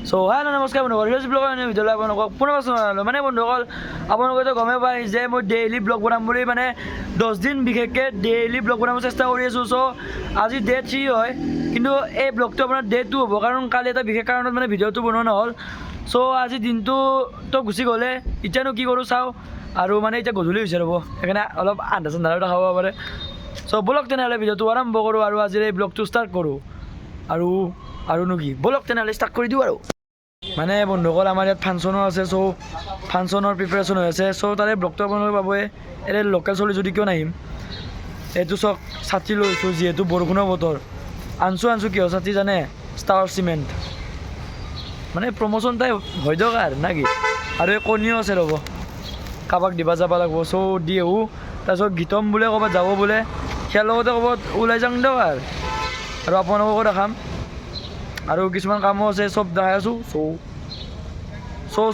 So হাই নমস্কাৰ বন্ধুসকল হিৰজ ব্লগৰ ভিডিঅ'লৈ আপোনালোকক পুনৰ জনালোঁ মানে বন্ধুসকল আপোনালোকে গমেই পায় যে মই ডেইলি ব্লগ বনাম বুলি মানে 10 দিন বিশেষকৈ ডেইলি ব্লগ বনাব চেষ্টা কৰি আছোঁ চ' আজি ডে 3 হয় কিন্তু এই ব্লগটো আপোনাৰ ডে 2 হ'ব কাৰণ কালি এটা বিশেষ কাৰণত মানে ভিডিঅ'টো বনোৱা নহ'ল চ' আজি দিনটোতো গুচি গ'লে এতিয়ানো কি কৰোঁ চাওঁ আৰু মানে এতিয়া গধূলি হৈছে ৰ'ব সেইকাৰণে অলপ আন্ধাৰ চান্ধাৰো দেখাব পাৰে চ' ব'লক তেনেহ'লে ভিডিঅ'টো আৰম্ভ কৰোঁ আৰু আজিৰ এই ব্লগটো ষ্টাৰ্ট কৰোঁ আৰুনো কি ব'লক তেনেহ'লে ষ্টাৰ্ট কৰি দিওঁ আৰু মানে বন্ধুসকল আমাৰ ইয়াত ফাংচনো আছে চ' ফাংচনৰ প্ৰিপেৰেশ্যন হৈ আছে চ' তাৰে ব্লগটো আপোনালোকে পাবই এনে লোকেল চলি যদি কিয় নাহিম এইটো চাওক ছাতি লৈছোঁ যিহেতু বৰষুণৰ বতৰ আনছোঁ কিয় ছাতি জানে ষ্টাৰ চিমেণ্ট মানে প্ৰমোশ্যন টাইপ হৈ দিয়ক আৰু না কি আৰু এই কণীও আছে ৰ'ব কাৰোবাক দিব যাব লাগিব চ' দি আহোঁ তাৰপিছত গীতম বোলে ক'ৰবাত যাব বোলে সেয়াৰ লগতে ক'ৰবাত ওলাই যাওঁ দিয়ক আৰু আপোনালোককো দেখাম আৰু কিছুমান কামো আছে চব দেখাই আছোঁ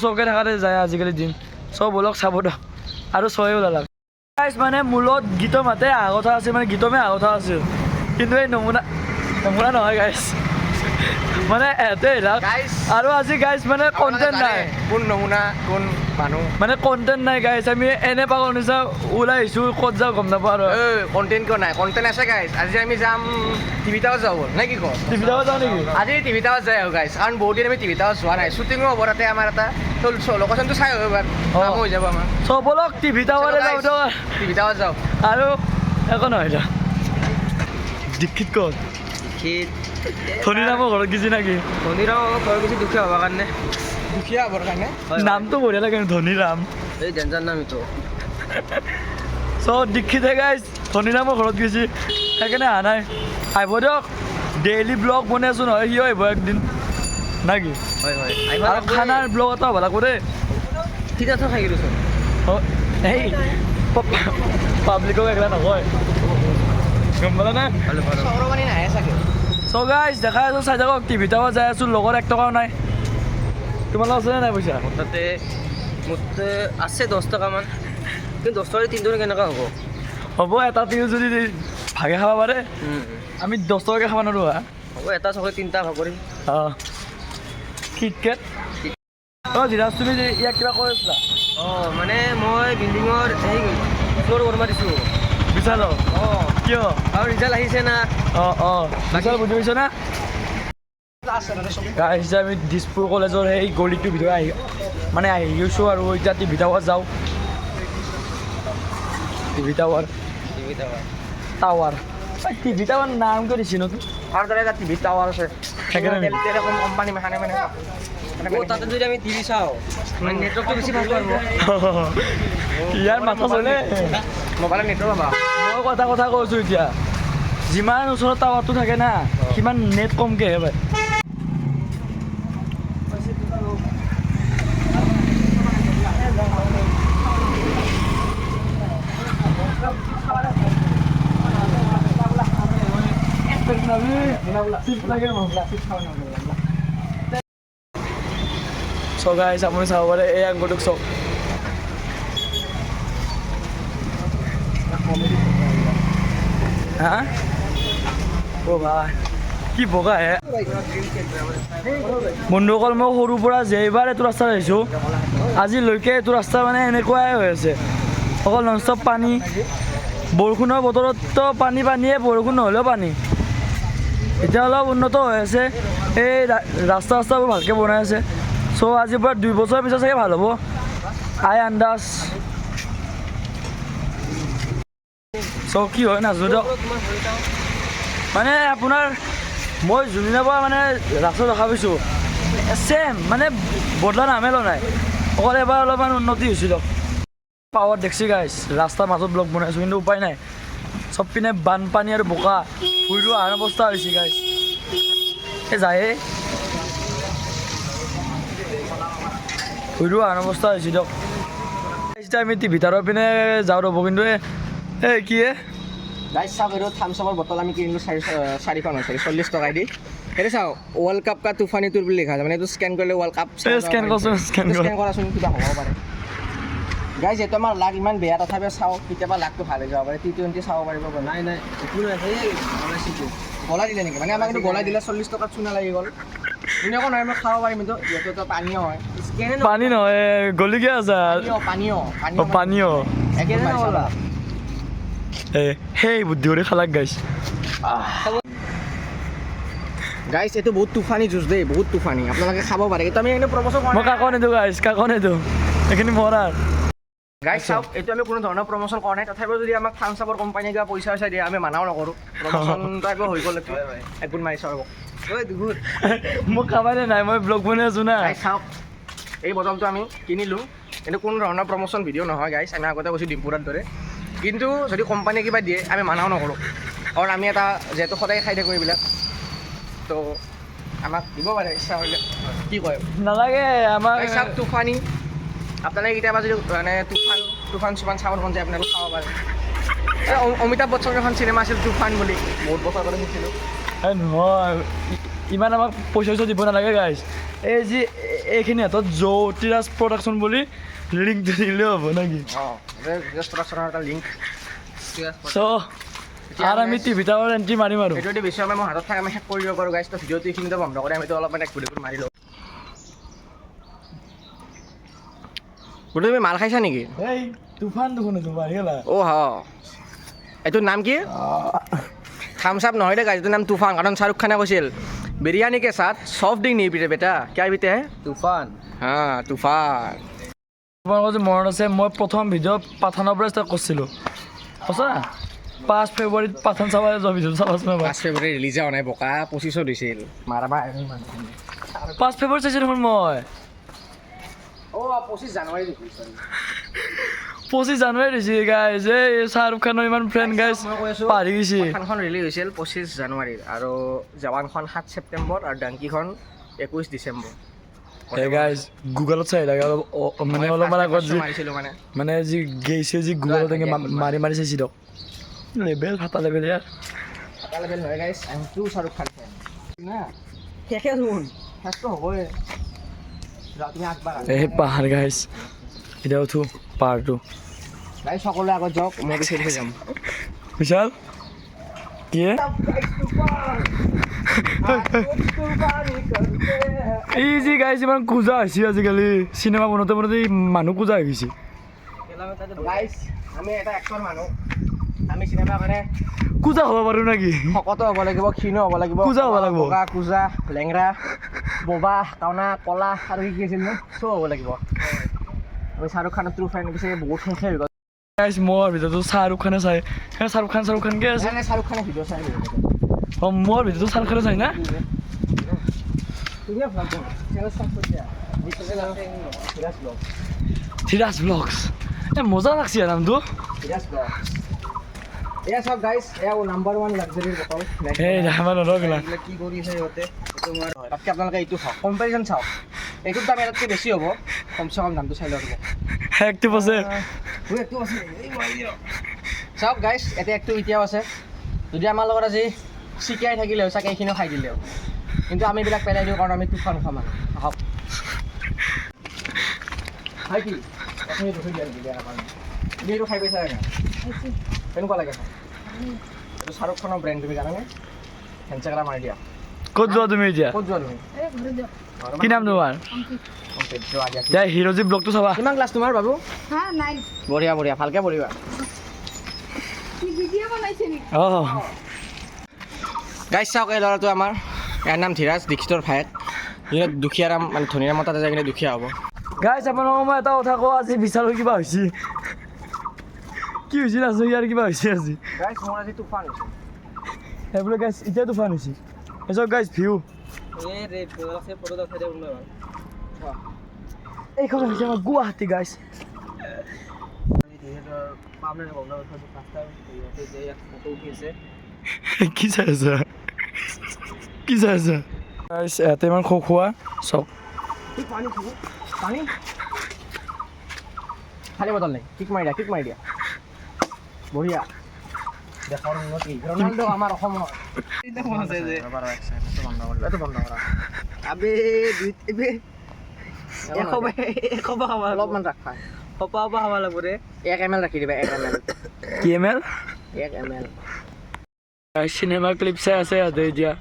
চৌকে থাকাতে যায় আজিকালি দিন চব ব'লক চাব দিয়ক আৰু চয়ে ওলালাক গাইজ মানে মূলত গীতম হাতে অহা কথা আছিল মানে গীতমে অহা কথা আছিল কিন্তু এই নমুনা নহয় গাইজ মানে এহঁতে আৰু আজি গাইজ মানে কণ্টেণ্ট নাই কোন নমুনা কোন মানুহ মানে কণ্টেণ্ট নাই গাইজ আমি এনে পাগল নিচা ওলাই আহিছোঁ ক'ত যাওঁ গম নাপাওঁ আৰু কণ্টেণ্ট কিয় নাই কণ্টেণ্ট আছে গাইজ আজি আমি যাম টিভি টাৱাৰ যাওঁ নে কি কওঁ টিভি টাৱাৰ যাওঁ নেকি আজি টিভি টাৱাৰ যাই আহোঁ গাইজ কাৰণ বহুত দিন আমি টিভি টাৱাৰ যোৱা নাই শ্বুটিঙো হ'ব তাতে আমাৰ এটা লোকেশ্যনটো চাই আহিব এবাৰ কাম হৈ যাব আমাৰ চব ব'লক টিভি টাৱাৰে যাওঁ দিয়ক টিভি টাৱাৰ যাওঁ আৰু একো নহয় দিয়ক দীক্ষিত ক'ত ধনীৰামৰ ঘৰত গেছি নেকি ধনীৰামৰ ঘৰত গেছি দুখীয়া হ'বৰ কাৰণে দুখীয়া হ'বৰ কাৰণে নামটো বঢ়িয়া লাগে ধনীৰাম এই ডেঞ্জাৰ নাম এইটো চ' দীক্ষিতে গাইজ ধনীৰামৰ ঘৰত গেছি সেইকাৰণে অহা নাই আহিব দিয়ক ডেইলি ব্লগ বনাই আছোঁ নহয় সিও আহিব একদিন না কি হয় আৰু খানাৰ ব্লগ এটা হ'ব লাগিব দেই তিতাটো খাই গেলোচোন এই পাব্লিকক একলা নকয় গম পালা না চহৰবানী নাহে চাগে চ' গাইজ দেখাই আছোঁ চাই থাকক টিভি টাৱাৰ যাই আছোঁ লগৰ 1 টকাও নাই তোমালোকৰ আছেনে নাই পইচা মোৰ তাতে আছে 10 টকামান কিন্তু 10 টকা 3 টকা কেনেকুৱা হ'ব এটা তিল যদি ভাগে খাব পাৰে আমি 10 টকাকৈ খাব নোৱাৰোঁ হ'ব এটা চকৰি 3টা ভাগ কৰিম অঁ কিটকেট অঁ ধীৰাজ তুমি ইয়াক কিবা কৈ আছিলা মানে মই বিল্ডিঙৰ এই ফ্ল'ৰ কৰিব দিছোঁ বিশালক কিয় আৰু ৰিজাল্ট আহিছে না বিশাল বুজি পাইছ না আহিছে আমি দিছপুৰ কলেজৰ সেই গলিটোৰ ভিতৰত আহি গৈছোঁ আৰু এতিয়া টিভি টাৱাৰ যাওঁ টিভি টাৱাৰ টিভি টাৱাৰ নাম কিয় দিছি নতুন আৰু তাতে এটা টিভি টাৱাৰ আছে সেইকাৰণে টেলিকম কোম্পানী মানে তাতে যদি আমি টিভি চাওঁ মানে নেটৱৰ্কটো বেছি ভাল পাব ইয়াৰ মাথা চলে মোবাইলত নেটৱৰ্ক পাবা মই কথা কৈছোঁ এতিয়া যিমান ওচৰত টাৱাৰটো থাকে না সিমান নেট কমকৈ আহে পায় চ' গাইজ আপুনি চাব পাৰে এই আংগুৰটোক চাওক হা অ' ভাই কি বগা হে বন্ধুসকল মই সৰুৰ পৰা যেইবাৰ এইটো ৰাস্তাত আহিছোঁ আজিলৈকে এইটো ৰাস্তা মানে এনেকুৱাই হৈ আছে অকল ননষ্টপ পানী বৰষুণৰ বতৰততো পানীয়ে বৰষুণ নহ'লেও পানী এতিয়া অলপ উন্নত হৈ আছে এই ৰাস্তাবোৰ ভালকৈ বনাই আছে চ' আজিৰ পৰা 2 বছৰৰ পিছত চাগে ভাল হ'ব আন্দাজ চ' কি হয় নাজানো দিয়ক মানে আপোনাৰ মই যোনদিনাৰ পৰা মানে ৰাস্তা দেখা পাইছোঁ ছেম মানে বদলা নামে লোৱা নাই অকল এবাৰ অলপমান উন্নতি হৈছিল পাৱাৰ দেখছি গাইজ ৰাস্তাৰ মাজত ব্লক বনাইছোঁ কিন্তু উপায় নাই চব পিনে বানপানী আৰু বোকা ভুই ৰোৱা আন অৱস্থা হৈছে গাইজ এই যায়ে ভুই ৰোৱা আন অৱস্থা হৈছে দিয়ক এতিয়া আমি ভিতৰৰ পিনে যাওঁ ৰ'ব কিন্তু এই কি গাইজ চাওক এইটো থামছআপৰ বটল আমি কিনিলোঁ 40 টকা দি সেইটো চাওক ৱৰ্ল্ড কাপ কা তুফানী টুৰ বুলি লিখা আছে মানে এইটো স্কেন কৰিলে ৱৰ্ল্ড কাপ স্কেন কৰাচোন কিবা হ'ব পাৰে গাইজ এইটো আমাৰ লাক ইমান বেয়া তথাপিও চাওক কেতিয়াবা লাকটো ভাল হৈ যাব পাৰে T20 চাব পাৰিব নাই একো নাই গলাই দিলে নেকি মানে আমাক কিন্তু গলাই দিলে 40 টকাত চুনা লাগি গ'ল ধুনীয়াকৈ নহয় মই খাব পাৰিম কিন্তু যিহেতু পানীও হয় স্কেনে পানী নহয় গলিকে আছে পানীও পানীও একেবাৰে নহ'লা সেই বুদ্ধি কৰি খালাক গাইছ গাইছ এইটো বহুত তুফানী জুচ দেই বহুত তুফানী আপোনালোকে খাব পাৰে কিন্তু আমি এনে প্ৰমোচন কৰা মই কাকো নিদিওঁ গাইছ কাকো নিদিওঁ এইখিনি মোৰ আৰু গাইছ চাওক এইটো আমি কোনো ধৰণৰ প্ৰমোচন কৰা নাই তথাপিও যদি আমাক থামছ আপৰ কোম্পানীয়ে কিবা পইচা চইচা দিয়ে আমি মানাও নকৰোঁ প্ৰমোচনটো একবাৰ হৈ গ'ল একগুণ মাৰি চাব মোক খাবাই নাই মই ব্লগ বনাই আছোঁ না গাইছ চাওক এই বটলটো আমি কিনিলোঁ কিন্তু কোনো ধৰণৰ প্ৰমোচন ভিডিঅ' নহয় গাইছ আমি আগতে কৈছোঁ ডিম্পুৰাৰ দৰে কিন্তু যদি কোম্পানীয়ে কিবা দিয়ে আমি মানাও নকৰোঁ কাৰণ আমি এটা যিহেতু সদায় খাই থাকোঁ এইবিলাক তো আমাক দিব পাৰে ইচ্ছা কৰিলে কি কয় নালাগে আমাৰ চাওক তুফানী আপোনালোকে কেতিয়াবা যদি মানে তুফান চুফান চাব মন যায় আপোনালোকে খাব পাৰে অমিতাভ বচ্চনৰ এখন চিনেমা আছিল তুফান বুলি বহুত বছৰ আগতে শুনিছিলোঁ নহয় ইমান আমাক পইচা চইচা দিব নালাগে গাইছ এই যি এইখিনি হাতত জ্যোতিৰাজ প্ৰডাকশ্যন বুলি লিংকটো দিলেও হ'ব নেকি অঁ প্ৰডাকশ্যনৰ এটা লিংক চ' আৰু আমি টিভিত এণ্ট্ৰি মাৰিম আৰু এইটো যদি বেছি সময় মোৰ হাতত থাকে আমি শেষ কৰি দিব পাৰোঁ গাইছ তো ভিডিঅ'টো এইখিনিতে বন্ধ কৰি আমিতো অলপ মানে ঘূৰি মাৰি লওঁ গোটেই তুমি মাল খাইছা নেকি এই তুফান দেখোন বাঢ়িলা অ' হ এইটোৰ নাম কি থামছ আপ নহয় দেই গাইছ এইটোৰ নাম তুফান কাৰণ শ্বাহৰুখ খানে কৈছিল বিৰিয়ানী কে সাথ সফট ড্ৰিংক नहीं पीते बेटा क्या पीते हैं तूफान हाँ तूफान আপোনালোকৰ যে মনত আছে মই প্ৰথম ভিডিঅ' পাঠানৰ পৰা ষ্টাৰ্ট কৰিছিলোঁ সঁচা 5 ফেব্ৰুৱাৰীত পাঠান চাব যোৱা ভিডিঅ' চাবাচোন 5 ফেব্ৰুৱাৰী ৰিলিজ হোৱা নাই বোকা 25 দিছিল মাৰাবা 5 ফেব্ৰুৱাৰীত চাইছোঁ দেখোন মই অ' 25 জানুৱাৰী দেখোন 25 জানুৱাৰী দিছে গাইজ এই শ্বাহৰুখ খানৰ ইমান ফ্ৰেণ্ড গাইজ পাহৰি গৈছে পাঠানখন ৰিলিজ হৈছিল 25 জানুৱাৰীত আৰু জৱানখন 7 ছেপ্টেম্বৰ আৰু ডাংকিখন 21 ডিচেম্বৰ এই গাইজ গুগলত চাই লাগে অলপ মানে অলপমান আগত যি মাৰিছিলোঁ মানে যি গৈছে যি গুগলত এনেকৈ মাৰি চাইছি দিয়ক লেভেল ফাটা লেভেল ইয়াৰ এটা লেভেল নহয় গাইছ I am two Shahrukh Khan ফেন না শেষে শুন শেষটো হ'বই তুমি আগবাঢ়া এই পাহাৰ গাইজ এতিয়া উঠো পাহাৰটো গাইছ সকলোৱে আগত যাওক মই পিছে পিছে যাম বিশাল কি এই যি গাইজ ইমান কোজা হৈছে আজিকালি চিনেমা বনাওঁতে বনাওঁতে মানুহ কোজা হৈ গৈছে গাইছ আমি এটা এক্টৰ মানুহ আমি চিনেমা মানে কোজা হ'ব পাৰোঁ নেকি শকতো হ'ব লাগিব ক্ষীণো হ'ব লাগিব কোজা হ'ব লাগিব বগা কোজা লেংৰা ববা কাউনা কলা আৰু কি আছিল ন চব হ'ব লাগিব আমি শ্বাহৰুখ খানৰ ট্ৰু ফেন পিছে বহুত সংখ্যা হৈ গ'ল গাইজ মোৰ ভিতৰতো শ্বাহৰুখ খানে চাই শ্বাহৰুখ খানকে আছে শ্বাহৰুখ খানে ভিডিঅ' চাই অঁ মোৰ ভিতৰতো শ্বাহৰুখ খানে চাই না ধীৰাজ ব্লগছ এই মজা লাগছে নামটো এয়া চাওক গাইছ এয়া নাম্বাৰ 1 লাক্সাৰীৰ বটল এই আমাৰ নৰগলা কি কৰি আছে সিহঁতে তাতকৈ আপোনালোকে এইটো চাওক কম্পেৰিজন চাওক এইটোৰ দাম ইয়াতকৈ বেছি হ'ব কমচে কম দামটো চাই লওক একটিভ আছে চাওক গাইছ এতিয়া একটো এতিয়াও আছে যদি আমাৰ লগত আজি চিকাই থাকিলে হয় চাগে এইখিনিও খাই দিলে কিন্তু আমি এইবিলাক পেলাই দিওঁ কাৰণ আমি তুফান খাম আৰু আহক হয় কি আপুনি এইটো খাই পাইছা নাই কেনেকুৱা লাগে এইটো শ্বাহৰুখ খানৰ ব্ৰেণ্ড তুমি জানানে হেণ্ডচেক মাৰি দিয়া ক'ত যোৱা তুমি এতিয়া ক'ত যোৱা তুমি কি নাম তোমাৰ এতিয়া হিৰ'জি ব্লগটো চাবা কিমান ক্লাছ তোমাৰ বাবু বঢ়িয়া বঢ়িয়া ভালকৈ পঢ়িবা অঁ গাইছ চাওক এই ল'ৰাটো আমাৰ ইয়াৰ নাম ধীৰাজ দীক্ষিতৰ ভায়েক ইয়াত দুখীয়া ৰাম মানে ধনী ৰামৰ তাতে যাই কিনে দুখীয়া হ'ব গাইজ আপোনালোকক মই এটা কথা কওঁ আজি বিশালৰ কিবা হৈছে কি হৈছে নাজানো ইয়াৰ কিবা হৈছে আজি গাইছ মোৰ আজি তুফান হৈছে সেইবোলে গাইজ এতিয়া তুফান হৈছে এচক গাইজ ভিউ এইখন হৈছে আমাৰ গুৱাহাটী গাইজ কি চাই আছা কি চাই আছা গাইজ ইয়াতে ইমান খোৱা চক পানী খালী বটল নাই কিক মাৰি দিয়া বঢ়িয়া দেশৰ উন্নতি ৰনাল্ডো আমাৰ অসমৰ অলপমান ৰাখা 1 ml ৰাখি দিবা 1 ml কি M L 1 ml cinema clip চাই আছে ইয়াতে এতিয়া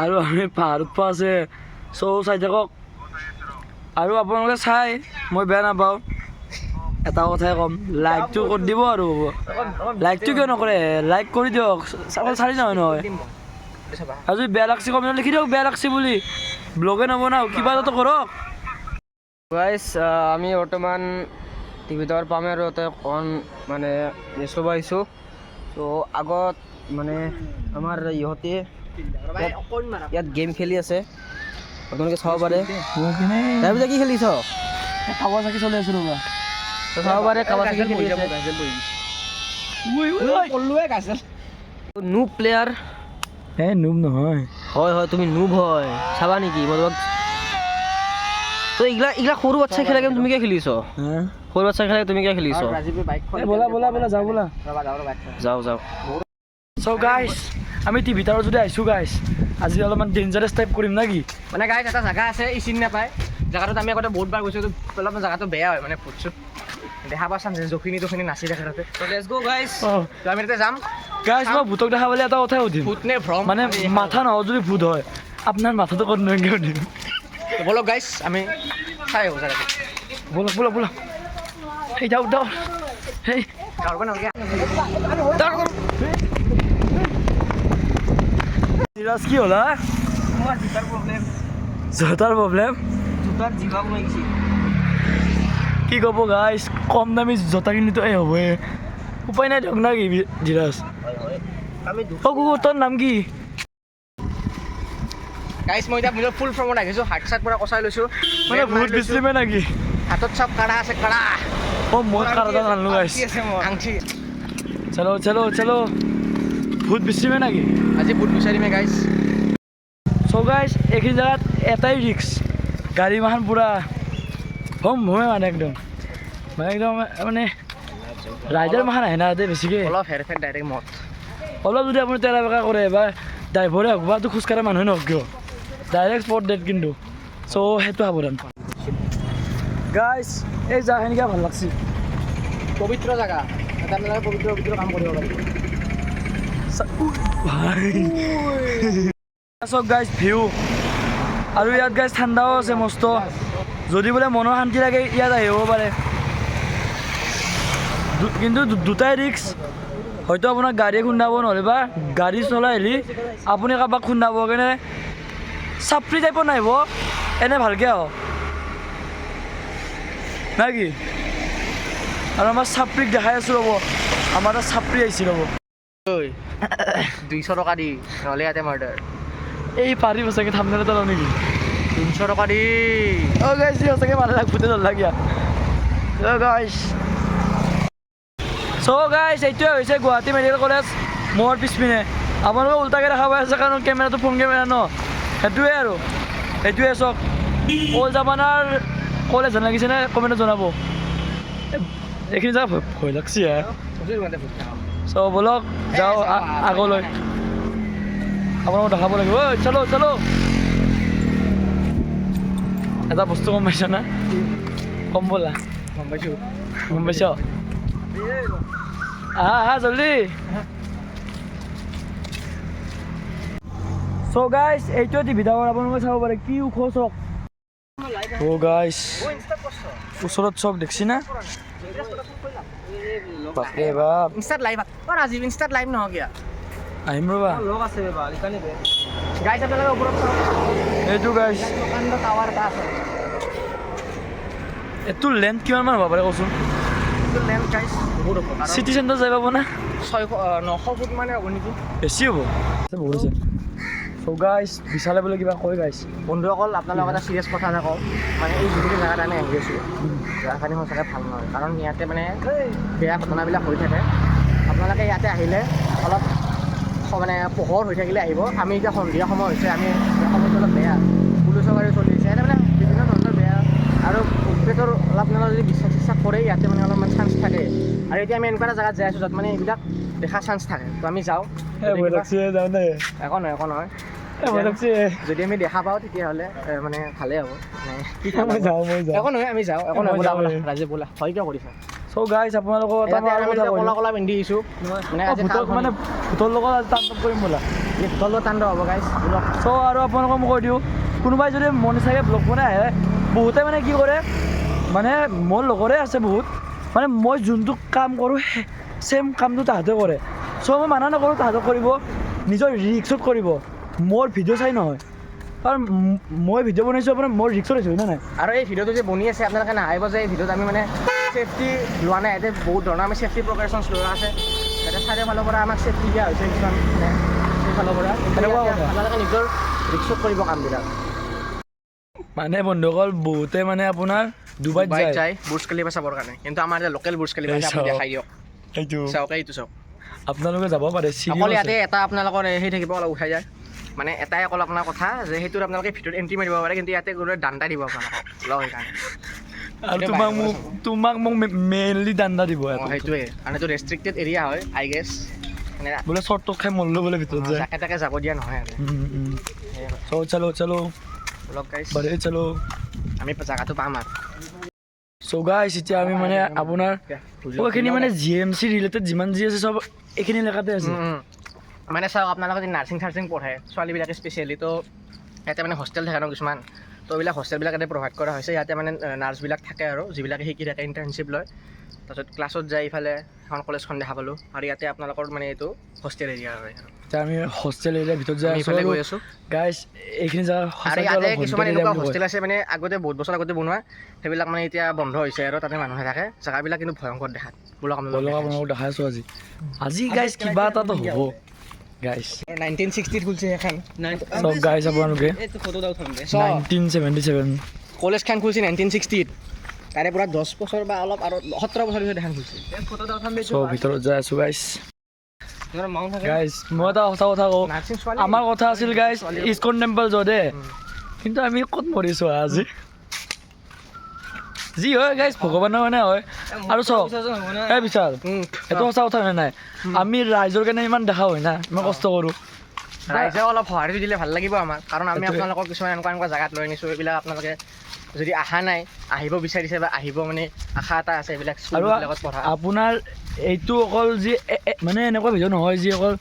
আৰু আমি পাহাৰত পোৱা আছে চ' চাই থাকক আৰু আপোনালোকে চাই মই বেয়া নাপাওঁ এটা কথাই ক'ম লাইকটো কৰি দিব আৰু লাইকটো কিয় নকৰে লাইক কৰি দিয়ক অকল চাৰি নহয় আৰু যদি বেয়া লাগছে কমেণ্টত লিখি দিয়ক বেয়া লাগছে বুলি ব্লগে নবনাও কিবা এটাতো কৰক গাইছ আমি বৰ্তমান টিভি টাৱাৰ পামে আৰু ইয়াতে অকণ মানে ৰেষ্ট ল'ব আহিছোঁ ত' আগত মানে আমাৰ ইহঁতে ইয়াত গেম খেলি আছে আপোনালোকে চাব পাৰে তাৰপিছত কি খেলিছ কাৱাচাকি চলি আছোঁ ৰ'বা চাব পাৰে কাৱাচাকি খেলি আছে নুব প্লেয়াৰ এই নুব নহয় হয় হয় তুমি নুব হয় চাবা নেকি মই তোমাক তো এইগিলা সৰু বাচ্চাই খেলা গেম তুমি কিয় খেলিছ সৰু বাচ্চাই খেলা তুমি কিয় খেলিছ ব'লা ব'লা ব'লা যাওঁ ব'লা যাওঁ যাওঁ চ' গাইছ আমি টিভি টাৱাৰত যদি আহিছোঁ গাইছ আজি অলপমান ডেঞ্জাৰাছ টাইপ কৰিম না কি মানে গাইছ এটা জেগা আছে ই চিনি নাপায় জেগাটোত আমি আগতে বহুত বাৰ গৈছোঁ অলপমান জেগাটো বেয়া হয় মানে ফুট চুট দেখা পোৱা চান্স জখিনী নাচি থাকে তাতে তো লেটছ গো গাইছ তো আমি তাতে যাম গাইছ মই ভূতক দেখা পালে এটা কথাই সুধিম ভূত নে ভ্ৰম মানে মাথা নহয় যদি ভূত হয় আপোনাৰ মাথাটো ক'ত নহয় সুধিম বলক গাইছ আমি চাই আহোঁ জেগাটো ব'লক ব'লক ব'লক সেই যাওঁ যাওঁ সেই চিৰাজ কি হ'ল জোতাৰ প্ৰব্লেম কি ক'ব গাইছ কম দামী জোতা কিনিতো এই হ'বই উপায় নাই দিয়ক না কি ধীৰাজ অ' কুকুৰ তোৰ নাম কি গাইছ মই এতিয়া নিজৰ ফুল ফৰ্মত আহিছোঁ হাত চাত পৰা কচাই লৈছোঁ মানে বহুত বিচলিমে নেকি হাতত চব কাঢ়া আছে কাঢ়া অ' মই কাঢ়া নানো গাইছ আংঠি চলো চলো চলো ভূত বিচলিমে নেকি আজি ভূত বিচাৰিমে গাইছ চ' গাইছ এইখিনি জেগাত এটাই ৰিক্স গাড়ী মাখান পূৰা হম হয় মানে একদম মানে ৰাইডাৰ মাখান আহে না দে বেছিকৈ অলপ হেৰফেৰ ডাইৰেক্ট মত অলপ যদি আপুনি তেৰা বেকা কৰে বা ড্ৰাইভৰে হওক বা খোজকাঢ়া মানুহে নহওক কিয় ডাইৰেক্ট স্পট ডেট কিন্তু চ' সেইটো সাৱধান গাইছ এই জেগাখিনিকে ভাল লাগছে পবিত্ৰ জেগা এটা মানে পবিত্ৰ কাম কৰিব পাৰি চক গাইছ ভিউ আৰু ইয়াত গাইছ ঠাণ্ডাও আছে মস্ত যদি বোলে মনৰ শান্তি লাগে ইয়াত আহিব পাৰে কিন্তু দুটাই ৰিক্স হয়তো আপোনাক গাড়ীয়ে খুন্দাব নহ'লে বা গাড়ী চলাই আহিলে আপুনি কাৰোবাক খুন্দাব কাৰণে চাপৰি টাইপৰ নাহিব এনে ভালকৈ আহক নাই কি আৰু আমাৰ চাপৰিক দেখাই আছোঁ ৰ'ব আমাৰ তাত চাপৰি আহিছে ৰ'ব 200 টকা দি নহ'লে ইয়াতে মাৰ্ডাৰ এই পাৰি সঁচাকৈ থামনেল এটা লওঁ নেকি 300 টকা দি অ' গাইছ সঁচাকৈ ভাল লাগোঁতে নলাগিয়া অ' গাইছ চ' গাইছ এইটোৱে হৈছে গুৱাহাটী মেডিকেল কলেজ মোৰ পিছপিনে আপোনালোকে উল্টাকৈ দেখা পাই আছে কাৰণ কেমেৰাটো ফোন কেমেৰা ন সেইটোৱে আৰু সেইটোৱে চাওক অ'ল জামানাৰ কলেজ যেন লাগিছেনে কমেণ্টত জনাব এইখিনি জেগা ভয় লাগছে চ' ব'লক যাওঁ আগলৈ আপোনালোকক দেখাব লাগিব ঐ চলো চলো এটা বস্তু গম পাইছ না কম ব'লা গম পাইছোঁ গম পাইছ আহা জলদি চ' গাইছ এইটোৱে টিভি টাৱাৰ আপোনালোকে চাব পাৰে কি ওখ চক অ' গাইছ ওচৰত চক দেখছি না বাপৰে বাপ ইনষ্টাত লাইভ ৰাজীৱ ইনষ্টাত লাইভ নহয় কিয়া আহিম ৰ'বা লগ আছে গাইছ আপোনালোকে ওপৰত চাওক এইটো গাইছ প্ৰকাণ্ড টাৱাৰ এটা আছে এইটোৰ লেন্থ কিমানমান হ'ব পাৰে কচোন এইটো লেন্থ গাইছ বহুত হ'ব চিটি চেণ্টাৰ যাই পাব না 900 ফুট মানে হ'ব নেকি বেছি হ'ব বহুত আছে চ' গাইছ বিচালে বোলে কিবা কয় গাইছ বন্ধুসকল আপোনালোকক এটা চিৰিয়াছ কথা এটা কওঁ মানে এই যিখিনি জেগাত আমি আহি আছোঁ জেগাখিনি সঁচাকৈ ভাল নহয় কাৰণ ইয়াতে মানে বেয়া ঘটনাবিলাক হৈ থাকে আপোনালোকে ইয়াতে আহিলে অলপ মানে পোহৰ হৈ থাকিলে আহিব আমি এতিয়া সন্ধিয়া সময় হৈছে আমি সময়টো অলপ বেয়া পুলিচৰ গাড়ী চলি আছে ইয়াতে মানে বিভিন্ন ধৰণৰ বেয়া আৰু উদ্বেগৰ অলপ মানে যদি বিশ্বাস কৰে ইয়াতে মানে অলপমান চান্স থাকে আৰু এতিয়া আমি এনেকুৱা এটা জেগাত যাই আছোঁ য'ত মানে এইবিলাক দেখা চান্স থাকে তো আমি যাওঁ একো নহয় যদি আমি দেখা পাওঁ তেতিয়াহ'লে মানে ভালেই হ'ব একো নহয় আমি যাওঁ একো নহয় ব'লা ৰাজে ব'লা হয় কিয় কৰিছা চ' গাইছ আপোনালোকৰ কলা কলা পিন্ধি আহিছোঁ মানে ভূতৰ লগত তাণ্ডৱ কৰিম বোলা তলত তাণ্ড হ'ব গাইছ ব্লগ চ' আৰু আপোনালোকক মই কৈ দিওঁ কোনোবাই যদি মন চাগে ব্লগ বনাই আহে বহুতে মানে কি কৰে মানে মোৰ লগৰে আছে বহুত মানে মই যোনটো কাম কৰোঁ ছেম কামটো তাহাঁতে কৰে চ' মই মানা নকৰোঁ তাহাঁতক কৰিব নিজৰ ৰিক্সত কৰিব মোৰ ভিডিঅ' চাই নহয় কাৰণ মই ভিডিঅ' বনাইছোঁ আপোনাৰ মোৰ ৰিক্সত আছোঁ হয় নাই আৰু এই ভিডিঅ'টো যে বনি আছে আপোনালোকে নাহিব যে এই ভিডিঅ'ত আমি মানে ছেফটি লোৱা নাই ইয়াতে বহুত ধৰণৰ আমি ছেফটি প্ৰিকশ্যনছ লোৱা আছে ইয়াতে চাৰিওফালৰ পৰা আমাক ছেফটি দিয়া হৈছে কিছুমান মানে সেইফালৰ পৰা তেনেকুৱা কথা। আপোনালোকে নিজৰ ৰিক্সত কৰিব কামবিলাক মানে বন্ধুসকল বহুতে মানে আপোনাৰ ডুবাইত যায় যায় বুৰ্জ খালিফা চাবৰ কাৰণে কিন্তু আমাৰ এতিয়া লোকেল বুৰ্জ খালিফা এই আপুনি চাওক। দেখাই দিয়ক সেইটো চাওক এইটো চাওক আপোনালোকে যাব পাৰে অকল ইয়াতে এটা আপোনালোকৰ সেই থাকিব অলপ উঠাই যায় মানে এটাই অকল আপোনাৰ কথা যে সেইটোত আপোনালোকে ভিতৰত এণ্ট্ৰি মাৰিব পাৰে কিন্তু ইয়াতে কোনো দাণ্ডা দিব আপোনালোকক লগ সেইকাৰণে আৰু তোমাক মোক মেইনলি দাণ্ডা দিব অঁ সেইটোৱে কাৰণ এইটো ৰেষ্ট্ৰিক্টেড এৰিয়া হয় আই গেছ মানে বোলে চৰ্ট টক খাই মল্লো বোলে ভিতৰত যায় জাকে তাকে যাব দিয়া নহয় আৰু চলো চলো লগ গাইছ বাৰে চলো আমি জাগাটো পাম আৰু চ' গাইছ এতিয়া আমি মানে আপোনাৰ এইখিনি মানে জি এম চি ৰিলেটেড যিমান যি আছে চব এইখিনি এলেকাতে আছে মানে চাওক আপোনালোকে যদি নাৰ্ছিং চাৰ্ছিং পঢ়ে ছোৱালীবিলাকে স্পেচিয়েলি তো ইয়াতে মানে হোষ্টেল থাকে ন কিছুমান তো এইবিলাক হোষ্টেলবিলাক ইয়াতে প্ৰভাইড কৰা হৈছে ইয়াতে মানে নাৰ্ছবিলাক থাকে আৰু যিবিলাকে শিকি থাকে ইণ্টাৰ্ণশ্বিপ লয় তাৰপিছত ক্লাছত যায় ইফালে এখন কলেজখন দেখা পালোঁ আৰু ইয়াতে আপোনালোকৰ মানে এইটো হোষ্টেল এৰিয়া হয় আৰু এতিয়া আমি হোষ্টেল এৰিয়াৰ ভিতৰত যাই আমি আছোঁ ইফালে আৰু গৈ আছোঁ গাইছ এইখিনি জেগা আৰু সঁচাকৈ ইয়াতে অলপ কিছুমান haunted এনেকুৱা area বুলি হোষ্টেল কয়। আছে মানে আগতে বহুত বছৰ আগতে বনোৱা সেইবিলাক মানে এতিয়া বন্ধ হৈছে আৰু তাতে মানুহে থাকে জেগাবিলাক কিন্তু ভয়ংকৰ দেখাত বোলক বলক আপোনালোকক দেখাই আছোঁ আজি গাইছ কিবা এটাতো হ'ব গাইছ 1960 খুলিছে এখন চব গাইছ আপোনালোকে চব 1977 কলেজখন খুলিছে 1960 তাৰে পৰা 10 বছৰ বা অলপ আৰু 17 বছৰ পিছত এখন খুলিছে চব ভিতৰত যাই আছোঁ গাইছ গাইছ মই এটা সঁচা কথা কওঁ নাৰ্ছিং ছোৱালী আমাৰ কথা আছিল গাইছ ইস্কন টেম্পল যোৱা দে কিন্তু আমি ক'ত মৰিছোঁ আজি যি হয় গাইছ ভগৱানৰ মানে হয় আৰু চাওক এই বিশাল এইটো সঁচা কথা হয় নাই আমি ৰাইজৰ কাৰণে ইমান দেখা হয় না ইমান কষ্ট কৰোঁ ৰাইজে অলপ সঁহাৰি দিলে ভাল লাগিব আমাৰ কাৰণ আমি সেইটোৱে। আপোনালোকক কিছুমান এনেকুৱা জেগাত লৈ আনিছোঁ এইবিলাক আপোনালোকে যদি আশা নাই আহিব বিচাৰিছে বা আহিব মানে আশা এটা আছে এইবিলাক আৰু স্কুলবিলাকত পঢ়া আপোনাৰ এইটো অকল যি মানে এনেকুৱা ভিডিঅ' নহয় যি অকল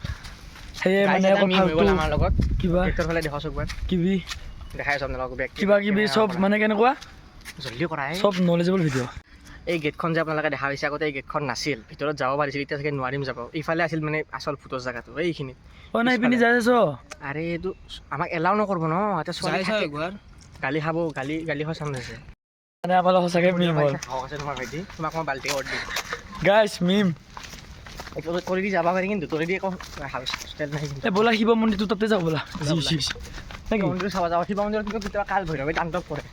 সেয়ে মানে অকল ফাল্টু আমাৰ লগত কিবা গেটৰ ফালে দেখা চকুৱাত কিবি দেখাই আছোঁ আপোনালোকক বেগ কিবা কিবি চব মানে কেনেকুৱা জল্দি কৰা চব নলেজেবল ভিডিঅ' এই গেটখন যে আপোনালোকে দেখা পাইছে আগতে এই গেটখন নাছিল ভিতৰত যাব পাৰিছিল এতিয়া চাগে নোৱাৰিম যাব ইফালে আছিল মানে আচল ভূতৰ জেগাটো এইখিনিত অঁ নাই পিনি যাই আছ আৰে এইটো আমাক এলাও নকৰিব ন এতিয়া ছোৱালী থাকে গালি খাব গালি হয় চাম আছে মানে আমাৰ লগত সঁচাকৈ মিম হ'ল আছে তোমাৰ ভাইটি তোমাক মই বাল্টি কৰি দিম গাইছ মিম এইটো কৰি দি যাব পাৰি কিন্তু তোৰ দি একো হাউচ ষ্টাইল নাই কিন্তু এই ব'লা শিৱ মন্দিৰটো তাতে যাওঁ ব'লা নেকি মন্দিৰ চাব যাওঁ শিৱ মন্দিৰত কিন্তু কেতিয়াবা কাল ভৈৰৱে তাণ্ডৱ কৰে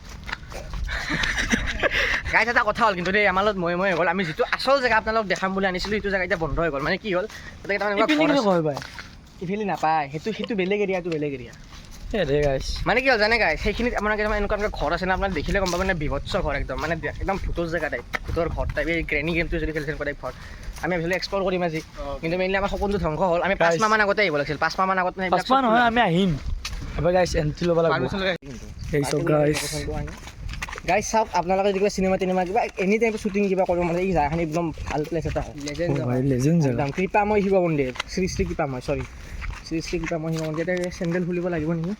গাইছ এটা কথা হ'ল কিন্তু দেই আমাৰ লগত মই হ'ল আমি যিটো আচল জেগা আপোনালোকক দেখাম বুলি আনিছিলোঁ সেইটো জেগা এতিয়া বন্ধ হৈ গ'ল মানে কি হ'ল তাতে ইপিনে কয় পাই ইফালে নাপায় সেইটো বেলেগ এৰিয়া এইটো বেলেগ এৰিয়া ৰে গাইছ মানে কি হ'ল জানে গাইছ সেইখিনিত আপোনাৰ কিছুমান এনেকুৱা ঘৰ আছে না আপোনাৰ দেখিলে গম পাব মানে বিভৎস ঘৰ একদম মানে একদম ভূতৰ জেগা টাইপ ভূতৰ ঘৰ টাইপ এই গ্ৰেনি গেমটো যদি খেলিছে এনেকুৱা টাইপ ঘৰ আমি ভাবিছিলোঁ এক্সপ্ল'ৰ কৰিম আজি কিন্তু মেইনলি আমাৰ সপোনটো ধ্বংস হ'ল আমি 5 মাহমান আগতে আহিব লাগিছিল 5 মাহমান আগত মানে পাঁচমাহ নহয় আমি আহিম এবাৰ গাইছ এণ্ট্ৰি ল'ব লাগিব এই চব গাইছ গাইছ চাওক আপোনালোকে যদি কিবা চিনেমা কিবা এনি টাইম শ্বুটিং কিবা কৰিব মানে এই জেগাখিনি একদম ভাল প্লেচ এটা হয় লেজেণ্ড জেগা একদম কৃপাময় শিৱ মন্দিৰ শ্ৰী কৃপাময় শ্ৰী কৃপাময় শিৱ মন্দিৰ এতিয়া চেণ্ডেল খুলিব লাগিব নেকি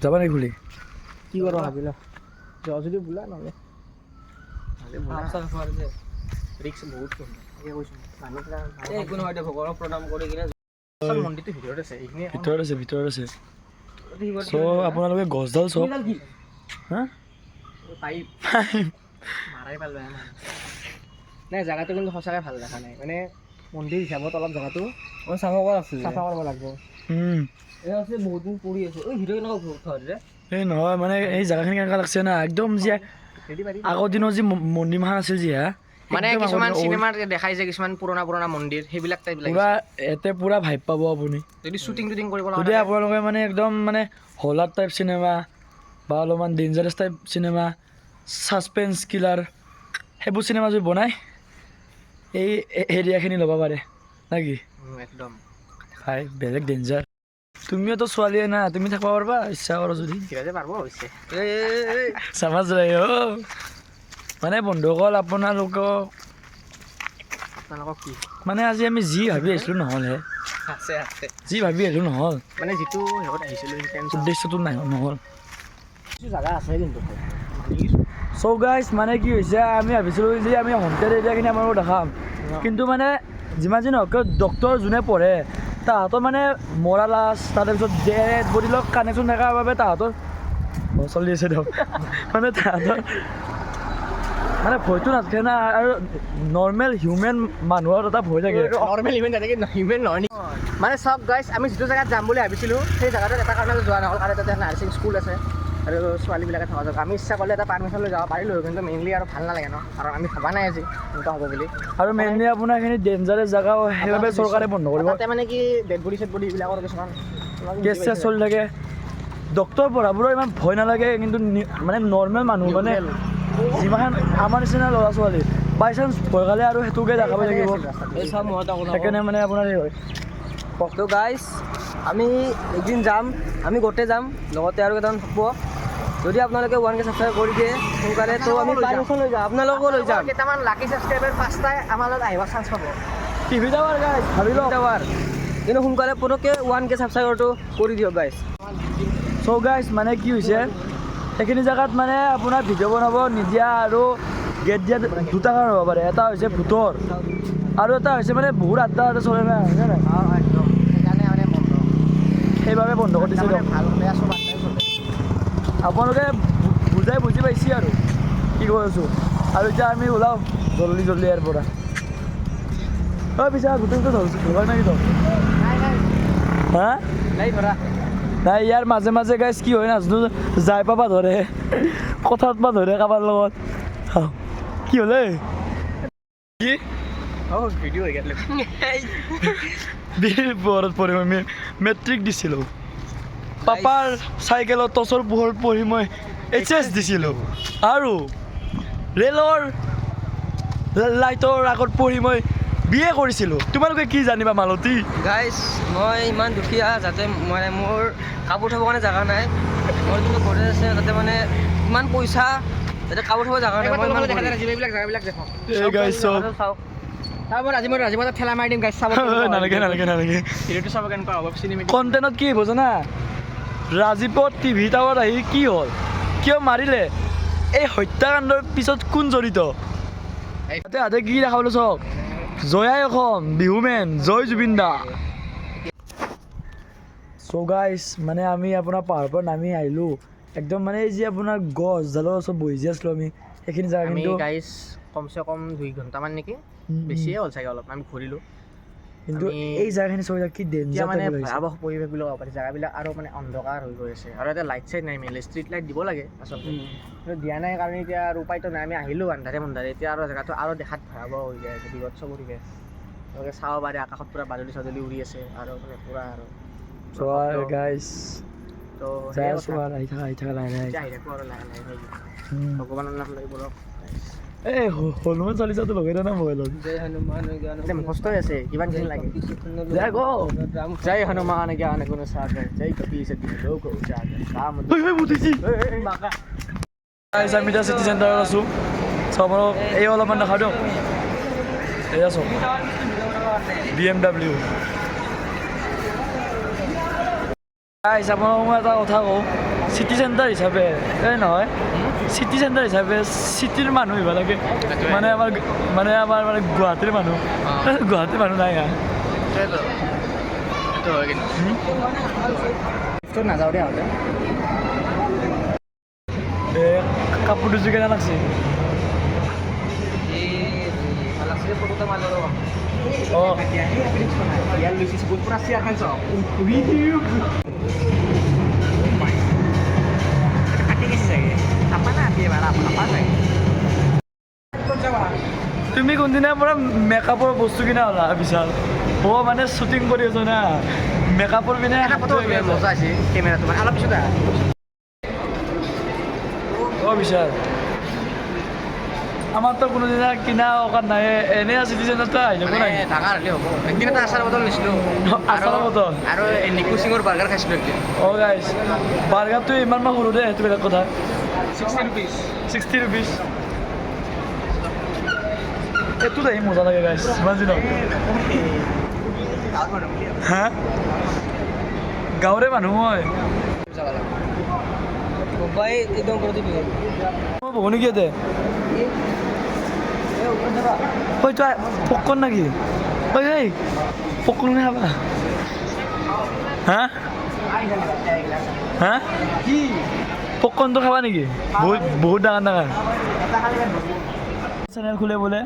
যাবা নেকি খুলি কি কৰোঁ ভাবিলা যোৱা যদি বোলা নহ'লে ৰিক্স বহুত মন্দিৰটো ভিতৰত আছে এইখিনি ভিতৰত আছে চ' আপোনালোকে গছডাল চব হা পাইপ মাৰাই পালো নাই জেগাটো কিন্তু সঁচাকৈ ভাল দেখা নাই মানে মন্দিৰ হিচাপত অলপ জেগাটো চাফা কৰিব লাগিব বহুত দিন পৰি আছে ভিডিঅ' কেনেকুৱা এই নহয় মানে এই জেগাখিনি কেনেকুৱা লাগছে না একদম যে আগৰ দিনৰ যি মন্দিৰমাখান আছিল যি হা মানে কিছুমান চিনেমাত দেখাই যে কিছুমান পুৰণা মন্দিৰ সেইবিলাক টাইপ লাগে পুৰা ইয়াতে পুৰা ভাইব পাব আপুনি যদি শ্বুটিং কৰিব যদি আপোনালোকে মানে একদম মানে হলাৰ টাইপ চিনেমা বা অলপমান dangerous type cinema suspense killer সেইবোৰ চিনেমা যদি বনায় এই এৰিয়াখিনি ল'ব পাৰে নেকি একদম ভাই বেলেগ ডেঞ্জাৰ তুমিওতো ছোৱালীয়ে না তুমি থাকিব পাৰিবা ইচ্ছা কৰা যদি সিৰাজে পাৰিব হৈছে চামাজ মানে বন্ধুসকল আপোনালোকক কি মানে আজি আমি যি ভাবি আহিছিলোঁ নহ'লে আছে আছে যি ভাবি আহিলোঁ নহ'ল মানে যিটো শেহত আহিছিলোঁ ইণ্টেনশ্যন উদ্দেশ্যটো নাই নহ'ল কিছু জাগা আছে কিন্তু চ' গাইজ মানে কি হৈছে আমি ভাবিছিলোঁ যে আমি হণ্টেড এৰিয়াখিনি আপোনালোকক দেখাম কিন্তু মানে যিমান যি নহওক ডক্টৰ যোনে পঢ়ে তাহাঁতৰ মানে মৰা লাছ তাৰপিছত ডেড বডিৰ লগত কানেকশ্যন থকাৰ বাবে তাহাঁতৰ চলি আছে দিয়ক মানে তাহাঁতৰ মানে ভয়টো নাথাকে না আৰু নৰ্মেল হিউমেন মানুহৰ এটা ভয় থাকে নৰ্মেল ইভেণ্ট তেনেকৈ ইভেণ্ট নহয় নেকি মানে চাওক গাইজ আমি যিটো জেগাত যাম বুলি ভাবিছিলোঁ সেই জেগাটোত এটা কাৰণে যোৱা নহ'ল কাৰণ তাতে নাৰ্ছিং স্কুল আছে আৰু ছোৱালীবিলাকে থকা যাওক আমি ইচ্ছা কৰিলে এটা পাৰ্মিশ্যন লৈ যাব পাৰিলোঁ কিন্তু মেইনলি আৰু ভাল নালাগে ন কাৰণ আমি ভবা নাই আজি এনেকুৱা হ'ব বুলি আৰু মেইনলি আপোনাৰ এইখিনি ডেঞ্জাৰাছ জেগা সেইবাবে চৰকাৰে বন্ধ কৰিব তাতে মানে কি ডেড বডি চেড বডি এইবিলাকৰ কিছুমান কেছ চেছ চলি থাকে ডক্টৰ পঢ়াবোৰৰ ইমান ভয় নালাগে কিন্তু মানে নৰ্মেল মানুহ মানে যিমান আমাৰ নিচিনা ল'ৰা ছোৱালী বাই চান্স ভয় খালে আৰু সেইটোকে দেখাব লাগিব সেইকাৰণে মানে আপোনাৰ সেই হয় তো গাইজ আমি একদিন যাম আমি গোটেই যাম লগতে আৰু কেইটামান থাকিব যদি আপোনালোকে 1K ছাবস্ক্ৰাইব কৰি দিয়ে সোনকালে তো আমি পাৰ্মিশ্যন লৈ যাম আপোনালোকো লৈ যাম কেইটামান লাকি ছাবস্ক্ৰাইবাৰ পাঁচটাই আমাৰ লগত আহিব চান্স পাব টিভি টাৱাৰ গাইজ ভাবি লওক টাৱাৰ কিন্তু সোনকালে পটককৈ 1K ছাবস্ক্ৰাইবাৰটো কৰি দিয়ক গাইজ চ' গাইজ মানে কি হৈছে সেইখিনি জেগাত মানে আপোনাৰ ভিডিঅ' বনাব নিদিয়া আৰু গেট দিয়া দুটা কাৰণ হ'ব পাৰে এটা হৈছে ভূতৰ আৰু এটা হৈছে মানে বহুত আড্ডা চলে নাই হয়নে নাই একদম সেইকাৰণে মানে বন্ধ সেইবাবে বন্ধ কৰি দিছে দিয়ক ভাল বেয়া চব আড্ডাই চলে আপোনালোকে বুজাই বুজি পাইছে আৰু কি কৈ আছোঁ আৰু এতিয়া আমি ওলাওঁ জল্দি জল্দি ইয়াৰ পৰা পিছে গোটেইটো ধৰক নেকি তই নাই নাই হা নাই ধৰা নাই ইয়াৰ মাজে মাজে গাইজ কি হয় নাজানো যাই পাবা ধৰে কথাত পা ধৰে কাৰোবাৰ লগত কি হ'লে কি অঁ ভিডিঅ' হৈ গ'ল বৰত পঢ়ি মই মেট্ৰিক দিছিলোঁ পাপাৰ চাইকেলত টচৰ পোহৰত পঢ়ি মই HS দিছিলোঁ আৰু ৰেলৰ লাইটৰ আগত পঢ়ি মই BA কৰিছিলোঁ তোমালোকে কি জানিবা মালতী গাইজ মই ইমান দুখীয়া যাতে মানে মোৰ কাপোৰ থ'বৰ কাৰণে জেগা নাই মোৰ যোনটো ঘৰে আছে তাতে মানে ইমান পইচা যাতে কাপোৰ থ'ব জেগা নাই মই ইমান এইবিলাক জেগাবিলাক দেখোঁ এই গাইজ চব চাওক তাৰপৰা আজি মই ৰাজীৱত ঠেলা মাৰি দিম গাইছ চাব নালাগে নালাগে নালাগে ভিডিঅ'টো চাব কেনেকুৱা হ'ব চিনেমেটিক কণ্টেণ্টত কি হ'ব জানা ৰাজীৱত টিভি টাৱাৰত আহি কি হ'ল কিয় মাৰিলে এই হত্যাকাণ্ডৰ পিছত কোন জড়িত তাতে হাতে কি দেখাবলৈ চাওক জয়াই অসম বিহুমেন জয় জুবিন দা চ' গাইজ মানে আমি আপোনাৰ পাহাৰৰ পৰা নামি আহিলোঁ একদম মানে এই যে আপোনাৰ গছডালৰ ওচৰত বহি যে আছিলোঁ আমি সেইখিনি জেগা আমি কিন্তু গাইছ কমচে কম 2 ঘণ্টামান নেকি বেছিয়ে হ'ল চাগে অলপ আমি ঘূৰিলোঁ কিন্তু আমি- এই জেগাখিনি চাব কি এতিয়া ডেঞ্জাৰ মানে ভয়াৱহ পৰিৱেশ বুলি ক'ব পাৰি জেগাবিলাক আৰু মানে অন্ধকাৰ হৈ গৈ আছে আৰু এতিয়া লাইট চাইট নাই মেইনলি ষ্ট্ৰীট লাইট দিব লাগে আচলতে কিন্তু দিয়া নাই কাৰণে এতিয়া আৰু উপায়তো নাই আমি আহিলোঁ আন্ধাৰে মুন্ধাৰে এতিয়া আৰু জেগাটো আৰু দেখাত ভয়াৱহ হৈ যায় আছে বিগত চব পৰিৱেশ তেওঁলোকে চাব পাৰে আকাশত পূৰা বাদলি চাদলি উৰি আছে আৰু মানে পূৰা আৰু চ' গাইজ তো যাই সেই আছোঁ কথা। আৰু আহি থাকা লাহে লাহে এতিয়া আহি থাকোঁ আৰু লাহে লাহে হৈ যায় ভগৱানৰ নাম লৈ বলক এই হনুমান চালিচাটো লগাই দিয়া না মোবাইলত জয় হনুমান এতিয়া মুখস্থ হৈ আছে কিমানখিনি লাগে জয় গো जय हनुमान ज्ञान गुण सागर जय कपीस तिहु लोक उजागर राम বুজিছি আমি এতিয়া চিটি চেণ্টাৰত আছোঁ চব এই অলপমান দেখাওঁ দিয়ক এয়া চব BMW গাইজ আপোনাক মই এটা কথা কওঁ চিটি চেণ্টাৰ হিচাপে এই নহয় চিটি চেণ্টাৰ হিচাপে চিটিৰ মানুহ আহিব লাগে মানে আমাৰ মানে গুৱাহাটীৰ মানুহ গুৱাহাটীৰ মানুহ নাই হা তো নাযাওঁ দে আহোঁতে কাপোৰ দুযোৰ কেনে লাগছে অঁ ইয়াৰ লৈছোঁ বহুত পূৰা চিয়াৰ খান চাওঁ কাটি গৈছে চাগে আপা না আপি এবাৰ আপা চাগে তুমি কোনদিনাৰ পৰা মেকআপৰ বস্তু কিনা হ'লা বিশাল মানে শ্বুটিং কৰি আছো না মেকআপৰ পিনে এটা ফটো মজা আছে কেমেৰা তোমাৰ অলপ পিছত অঁ বিশাল আমাৰতো কোনোদিনা কিনা অকাত নাই এনেই চিটি চেণ্টাৰটো আহি যাব নাই ডাঙৰ হ'লে হ'ব একদিন এটা আচাৰ বটল নিছিলোঁ আচাৰ বটল আৰু নিকু সিঙৰ বাৰ্গাৰ খাইছিলোঁ একদিন অঁ গাইছ বাৰ্গাৰটো ইমান মান সৰু দে সেইটো বেলেগ কথা 60 rupees 60 rupees এইটোত আহি মজা লাগে গাইছ ইমান দিনত হা গাঁৱৰে মানুহ মই কোম্পাই একদম কৰে দিবি মই বহু নেকি ইয়াতে ঐ তই পককৰ্ণ নেকি ঐ এই পককৰ্ণ খাবা হা হা কি পককৰ্ণটো খাবা নেকি বহুত ডাঙৰ ডাঙৰ চেনেল খোলে বোলে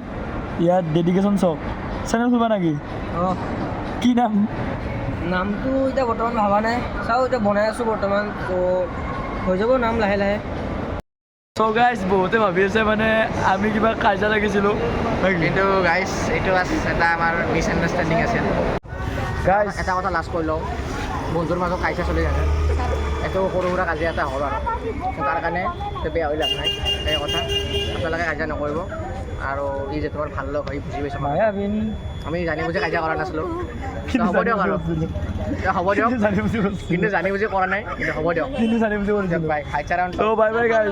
ইয়াত ডেডিকেশ্যন চক চেনেল খুলিবা নেকি অঁ কি নাম নামটো এতিয়া বৰ্তমান ভবা নাই চাওঁ এতিয়া বনাই আছোঁ বৰ্তমান তো হৈ যাব নাম লাহে লাহে চ' গাইজ বহুতে ভাবি আছে মানে আমি কিবা কাজিয়া লাগিছিলোঁ কিন্তু গাইজ এইটো এটা আমাৰ মিছ আণ্ডাৰষ্টেণ্ডিং আছিল গাইজ এটা কথা লাজ কৰি লওঁ বন্ধুৰ মাজত কাজিয়া চলি থাকে এইটো সৰু সুৰা কাজিয়া এটা হ'ল আৰু তাৰ কাৰণে বেয়া হৈ লাভ নাই এই কথা আপোনালোকে কাজিয়া নকৰিব আৰু ই যে তোমাৰ ভাল লগ হৈ বুজি পাইছোঁ আমি জানি বুজি কাজিয়া কৰা নাছিলোঁ হ'ব দিয়ক আৰু হ'ব দিয়ক কিন্তু জানি বুজি কৰা নাই কিন্তু হ'ব দিয়ক কিন্তু জানি বুজি বাই খাইছা চ' বাই বাই গাইজ